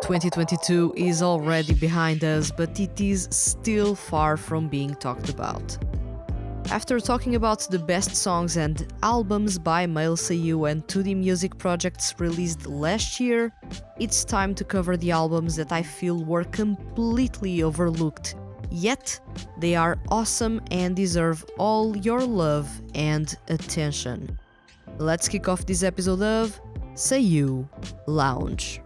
2022 is already behind us, but it is still far from being talked about. After talking about the best songs and albums by male SEIYUU and 2D music projects released last year, it's time to cover the albums that I feel were completely overlooked, yet they are awesome and deserve all your love and attention. Let's kick off this episode of SEIYUU Lounge.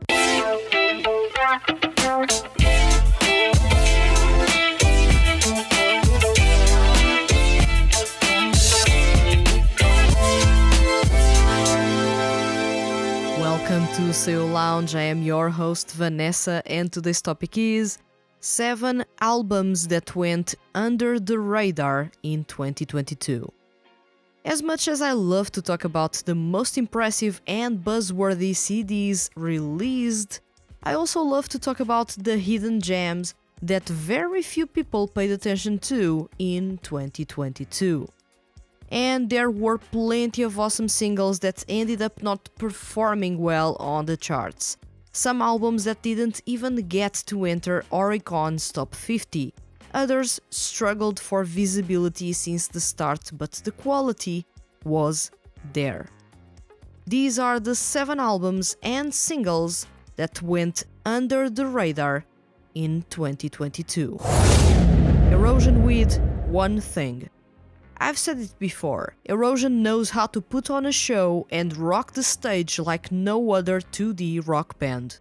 Welcome to SEIYUU Lounge. I am your host Vanessa, and today's topic is 7 albums that went under the radar in 2022. As much as I love to talk about the most impressive and buzzworthy CDs released, I also love to talk about the hidden gems that very few people paid attention to in 2022. And there were plenty of awesome singles that ended up not performing well on the charts. Some albums that didn't even get to enter Oricon's top 50. Others struggled for visibility since the start, but the quality was there. These are the 7 albums and singles that went under the radar in 2022. EROSION with OneThing. I've said it before, EROSION knows how to put on a show and rock the stage like no other 2D rock band.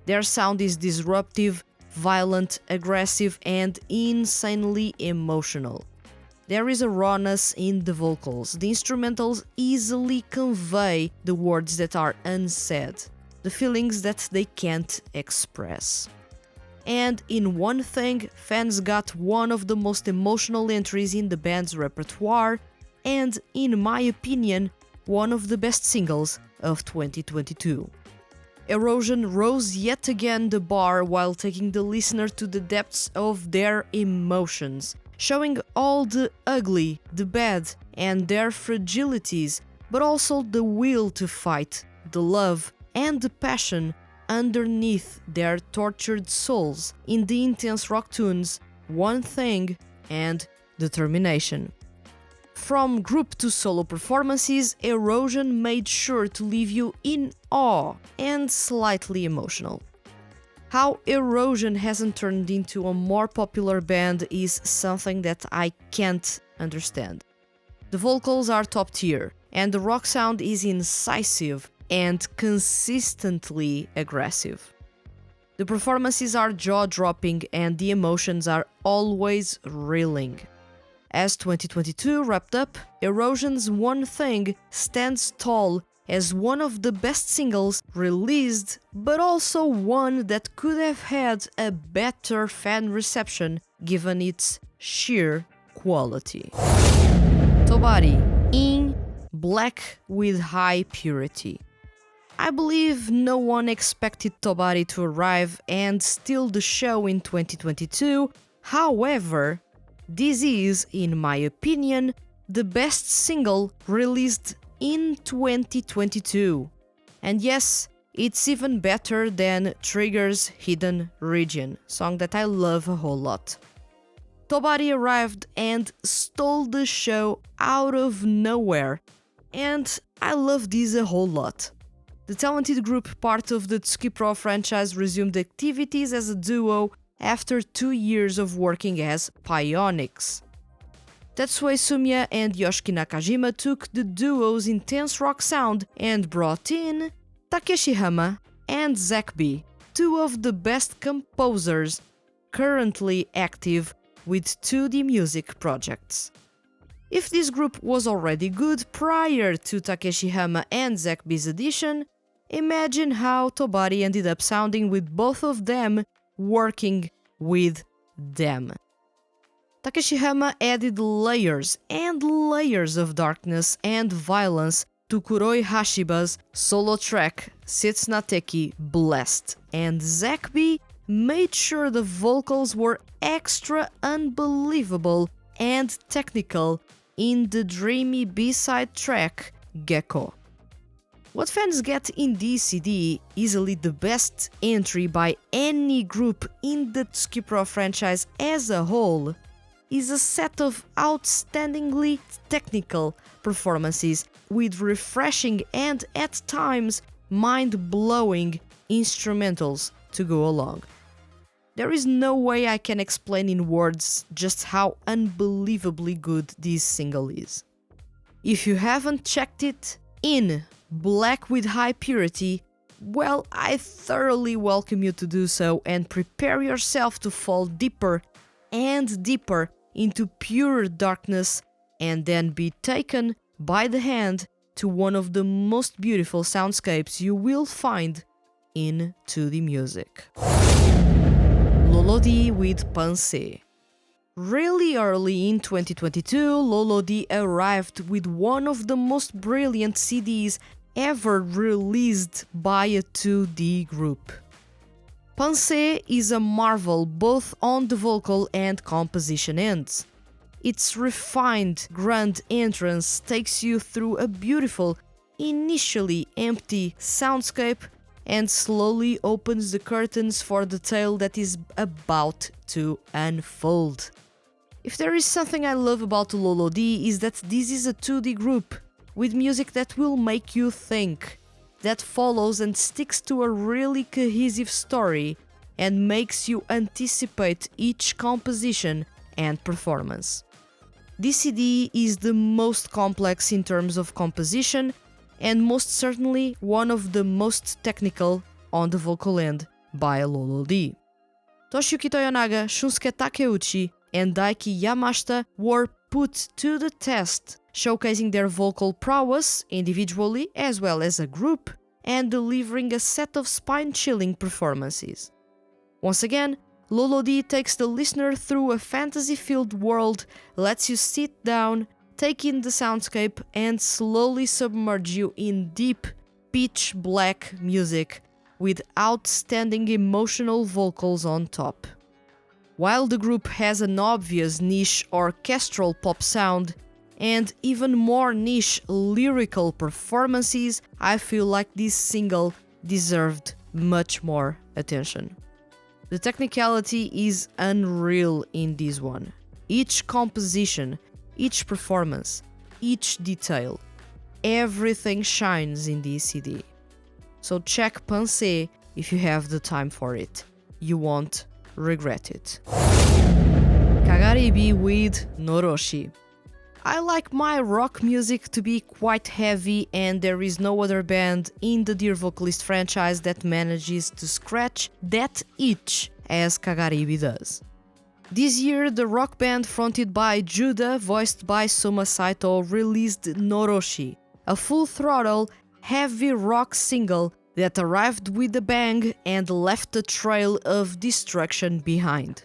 Their sound is disruptive, violent, aggressive, and insanely emotional. There is a rawness in the vocals. The instrumentals easily convey the words that are unsaid, the feelings that they can't express. And in OneThing, fans got one of the most emotional entries in the band's repertoire, and, in my opinion, one of the best singles of 2022. EROSION rose yet again the bar while taking the listener to the depths of their emotions, showing all the ugly, the bad, and their fragilities, but also the will to fight, the love, and the passion underneath their tortured souls in the intense rock tunes OneThing and Determination. From group to solo performances, EROSION made sure to leave you in awe and slightly emotional. How EROSION hasn't turned into a more popular band is something that I can't understand. The vocals are top tier, and the rock sound is incisive and consistently aggressive. The performances are jaw-dropping and the emotions are always reeling. As 2022 wrapped up, EROSION's OneThing stands tall as one of the best singles released, but also one that could have had a better fan reception given its sheer quality. TOBARI, in Black with High Purity. I believe no one expected TOBARI to arrive and steal the show in 2022, however, this is, in my opinion, the best single released in 2022. And yes, it's even better than Trigger's Hidden Region, song that I love a whole lot. TOBARI arrived and stole the show out of nowhere, and I love this a whole lot. The talented group, part of the Tsuki Pro franchise, resumed activities as a duo after 2 years of working as Pionex. Tetsuya Sumiya and Yoshiki Nakajima took the duo's intense rock sound and brought in Takeshi Hama and Zach B, 2 of the best composers currently active with 2D music projects. If this group was already good prior to Takeshi Hama and Zach B's addition, imagine how TOBARI ended up sounding with both of them working with them. Takeshi Hama added layers and layers of darkness and violence to Kuroi Hashiba's solo track Setsunateki Blessed, and Zach B made sure the vocals were extra unbelievable and technical in the dreamy B-side track Gecko. What fans get in this CD, easily the best entry by any group in the Tsukipro franchise as a whole, is a set of outstandingly technical performances with refreshing and, at times, mind-blowing instrumentals to go along. There is no way I can explain in words just how unbelievably good this single is. If you haven't checked it in Black with High Purity, well, I thoroughly welcome you to do so and prepare yourself to fall deeper and deeper into pure darkness and then be taken by the hand to one of the most beautiful soundscapes you will find in 2D music. Loulou with Pensée. Really early in 2022, Loulou arrived with one of the most brilliant CDs ever released by a 2D group. Pensée is a marvel both on the vocal and composition ends. Its refined grand entrance takes you through a beautiful, initially empty soundscape and slowly opens the curtains for the tale that is about to unfold. If there is something I love about Loulou is that this is a 2D group with music that will make you think, that follows and sticks to a really cohesive story and makes you anticipate each composition and performance. This CD is the most complex in terms of composition and most certainly one of the most technical on the vocal end by Loulou. Toshiyuki Toyonaga, Shunsuke Takeuchi and Daiki Yamashita were put to the test, showcasing their vocal prowess individually as well as a group and delivering a set of spine-chilling performances. Once again, Loulou takes the listener through a fantasy-filled world, lets you sit down, take in the soundscape and slowly submerge you in deep, pitch-black music with outstanding emotional vocals on top. While the group has an obvious niche orchestral pop sound and even more niche lyrical performances, I feel like this single deserved much more attention. The technicality is unreal in this one. Each composition, each performance, each detail, everything shines in this CD. So check Pensée if you have the time for it. You won't regret it. KAGARIBI with Noroshi. I like my rock music to be quite heavy and there is no other band in the Dear Vocalist franchise that manages to scratch that itch as KAGARIBI does. This year, the rock band fronted by Judah, voiced by Soma Saito, released Noroshi, a full-throttle, heavy rock single that arrived with a bang and left a trail of destruction behind.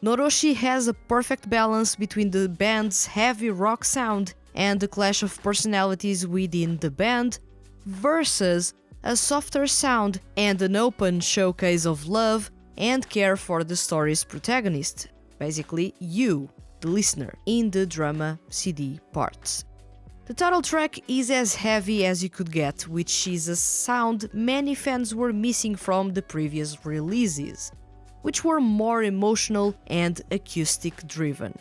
Noroshi has a perfect balance between the band's heavy rock sound and the clash of personalities within the band, versus a softer sound and an open showcase of love and care for the story's protagonist, basically you, the listener, in the drama CD parts. The title track is as heavy as you could get, which is a sound many fans were missing from the previous releases, which were more emotional and acoustic driven.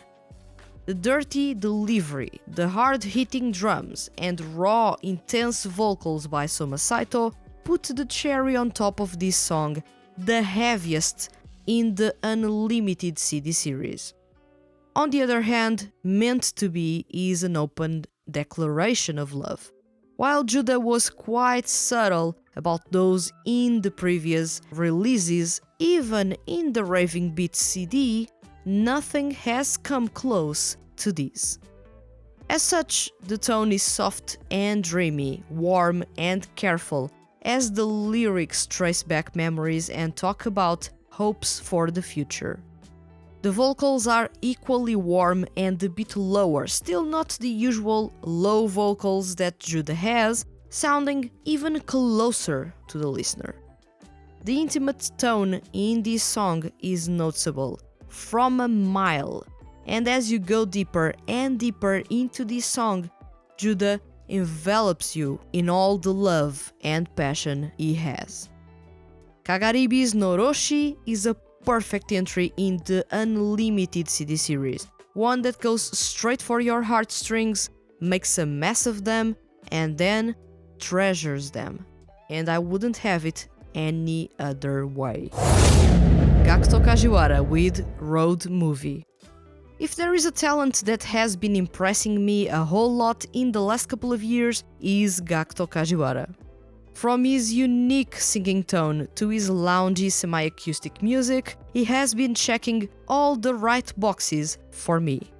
The dirty delivery, the hard-hitting drums, and raw, intense vocals by Soma Saito put the cherry on top of this song, the heaviest in the Unlimited CD series. On the other hand, Meant to Be is an open declaration of love. While Judah was quite subtle about those in the previous releases, even in the Raving Beats CD, nothing has come close to this. As such, the tone is soft and dreamy, warm and careful, as the lyrics trace back memories and talk about hopes for the future. The vocals are equally warm and a bit lower, still not the usual low vocals that Judah has, sounding even closer to the listener. The intimate tone in this song is noticeable from a mile, and as you go deeper and deeper into this song, Judah envelops you in all the love and passion he has. KAGARIBI's Noroshi is a perfect entry in the unlimited CD series, one that goes straight for your heartstrings, makes a mess of them, and then treasures them. And I wouldn't have it any other way. Gakuto Kajiwara with Road Movie. If there is a talent that has been impressing me a whole lot in the last couple of years, is Gakuto Kajiwara. From his unique singing tone to his loungy semi-acoustic music, he has been checking all the right boxes for me.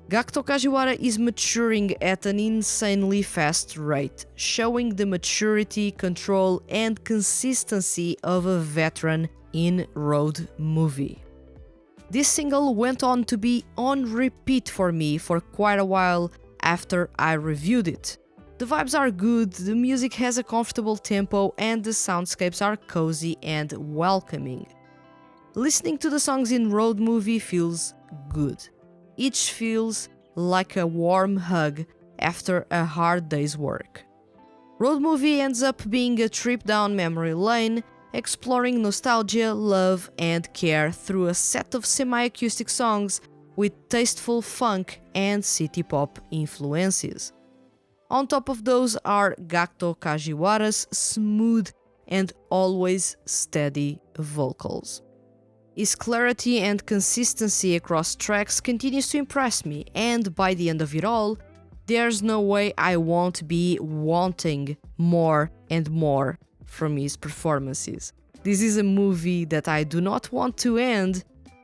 Gakuto Kajiwara is maturing at an insanely fast rate, showing the maturity, control, and consistency of a veteran in Road Movie. This single went on to be on repeat for me for quite a while after I reviewed it. The vibes are good, the music has a comfortable tempo, and the soundscapes are cozy and welcoming. Listening to the songs in Road Movie feels good. Each feels like a warm hug after a hard day's work. Road Movie ends up being a trip down memory lane, exploring nostalgia, love, and care through a set of semi-acoustic songs with tasteful funk and city pop influences. On top of those are Gakuto Kajiwara's smooth and always steady vocals. His clarity and consistency across tracks continues to impress me, and by the end of it all, there's no way I won't be wanting more and more from his performances. This is a movie that I do not want to end,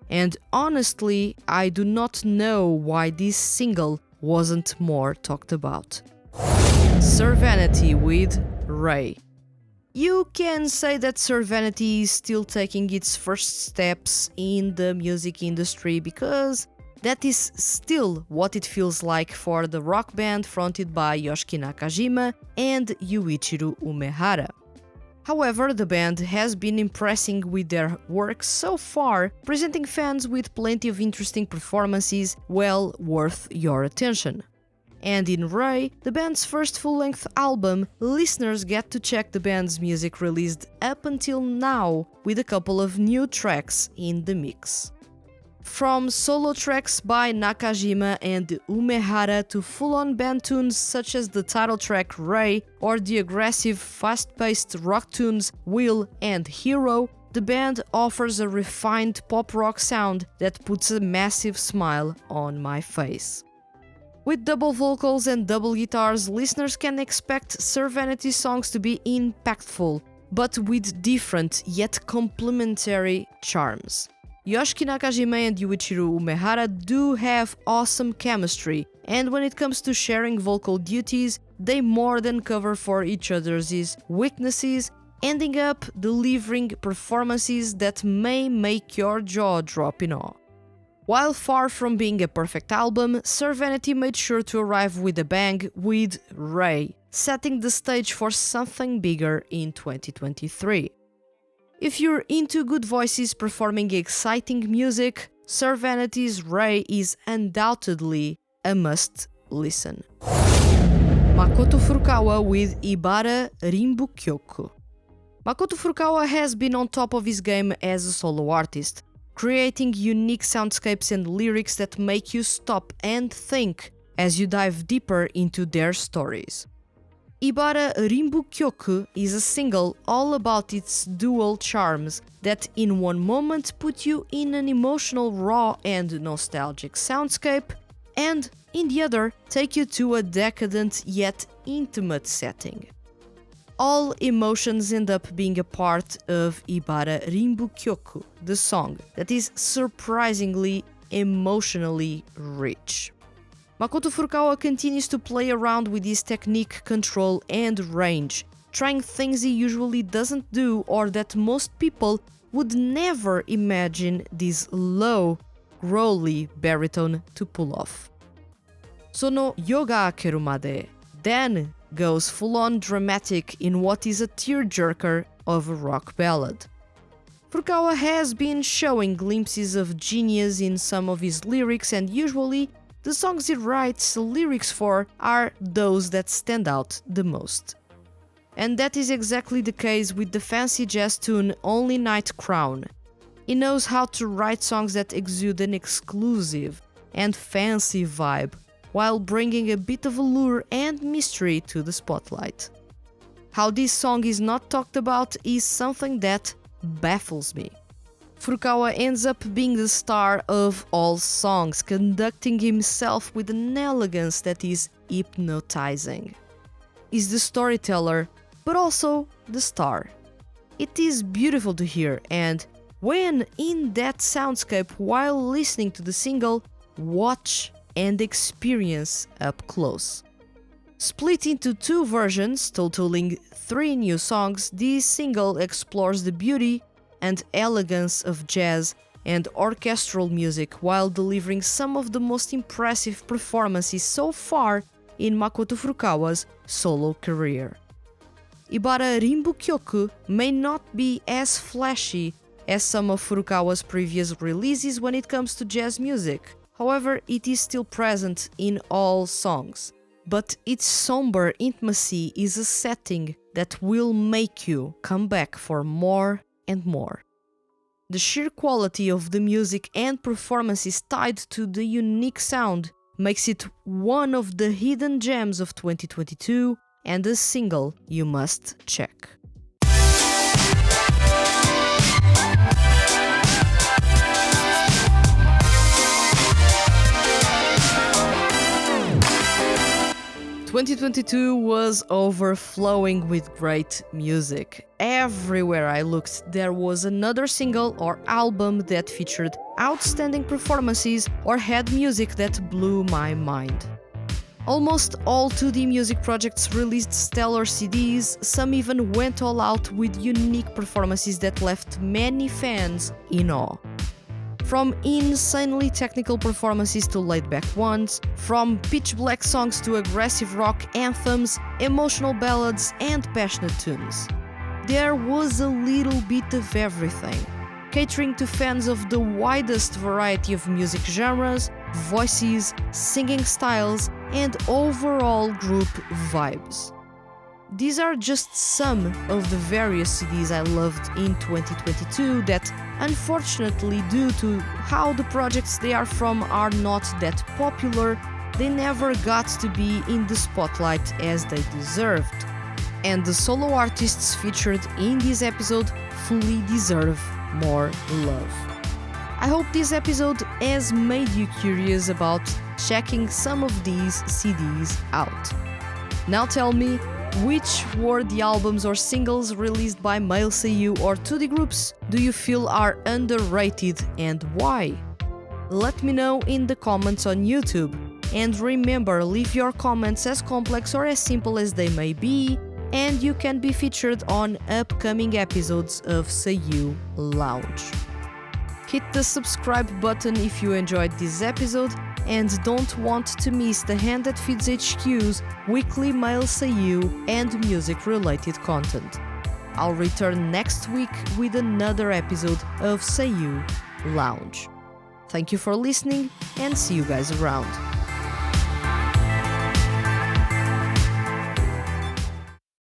and honestly, I do not know why this single wasn't more talked about. Sir Vanity with Ray. You can say that Sir Vanity is still taking its first steps in the music industry because that is still what it feels like for the rock band fronted by Yoshiki Nakajima and Yuichiro Umehara. However, the band has been impressing with their work so far, presenting fans with plenty of interesting performances well worth your attention. And in Ray, the band's first full-length album, listeners get to check the band's music released up until now with a couple of new tracks in the mix. From solo tracks by Nakajima and Umehara to full-on band tunes such as the title track Ray or the aggressive, fast-paced rock tunes Will and Hero, the band offers a refined pop-rock sound that puts a massive smile on my face. With double vocals and double guitars, listeners can expect Sir Vanity's songs to be impactful, but with different yet complementary charms. Yoshiki Nakajima and Yuichiro Umehara do have awesome chemistry, and when it comes to sharing vocal duties, they more than cover for each other's weaknesses, ending up delivering performances that may make your jaw drop in awe. While far from being a perfect album, Sir Vanity made sure to arrive with a bang with Ray, setting the stage for something bigger in 2023. If you're into good voices performing exciting music, Sir Vanity's Ray is undoubtedly a must-listen. Makoto Furukawa with Ibara Rinbukyoku. Makoto Furukawa has been on top of his game as a solo artist, creating unique soundscapes and lyrics that make you stop and think as you dive deeper into their stories. Ibara Rinbukyoku is a single all about its dual charms that in one moment put you in an emotional, raw and nostalgic soundscape, and in the other take you to a decadent yet intimate setting. All emotions end up being a part of Ibara Rinbukyoku, the song that is surprisingly emotionally rich. Makoto Furukawa continues to play around with his technique, control and range, trying things he usually doesn't do or that most people would never imagine this low, growly baritone to pull off. Sono yoga kerumade, then goes full-on dramatic in what is a tearjerker of a rock ballad. Furukawa has been showing glimpses of genius in some of his lyrics and usually the songs he writes lyrics for are those that stand out the most. And that is exactly the case with the fancy jazz tune Only Night Crown. He knows how to write songs that exude an exclusive and fancy vibe, while bringing a bit of allure and mystery to the spotlight. How this song is not talked about is something that baffles me. Furukawa ends up being the star of all songs, conducting himself with an elegance that is hypnotizing. He's the storyteller, but also the star. It is beautiful to hear, and when in that soundscape while listening to the single, watch and experience up close. Split into 2 versions, totaling 3 new songs, this single explores the beauty and elegance of jazz and orchestral music while delivering some of the most impressive performances so far in Makoto Furukawa's solo career. Ibara Rinbukyoku may not be as flashy as some of Furukawa's previous releases when it comes to jazz music. However, it is still present in all songs. But its somber intimacy is a setting that will make you come back for more and more. The sheer quality of the music and performances tied to the unique sound makes it one of the hidden gems of 2022 and a single you must check. "2022 was overflowing with great music. Everywhere I looked, there was another single or album that featured outstanding performances or had music that blew my mind. Almost all 2D music projects released stellar CDs, some even went all out with unique performances that left many fans in awe. From insanely technical performances to laid-back ones, from pitch-black songs to aggressive rock anthems, emotional ballads and passionate tunes. There was a little bit of everything, catering to fans of the widest variety of music genres, voices, singing styles, and overall group vibes. These are just some of the various CDs I loved in 2022 that, unfortunately, due to how the projects they are from are not that popular, they never got to be in the spotlight as they deserved. And the solo artists featured in this episode fully deserve more love. I hope this episode has made you curious about checking some of these CDs out. Now tell me, which were the albums or singles released by male SEIYUU or 2D groups do you feel are underrated and why? Let me know in the comments on YouTube. And remember, leave your comments as complex or as simple as they may be, and you can be featured on upcoming episodes of SEIYUU Lounge. Hit the subscribe button if you enjoyed this episode and don't want to miss the Hand That Feeds HQ's weekly male SEIYUU and music-related content. I'll return next week with another episode of SEIYUU Lounge. Thank you for listening and see you guys around.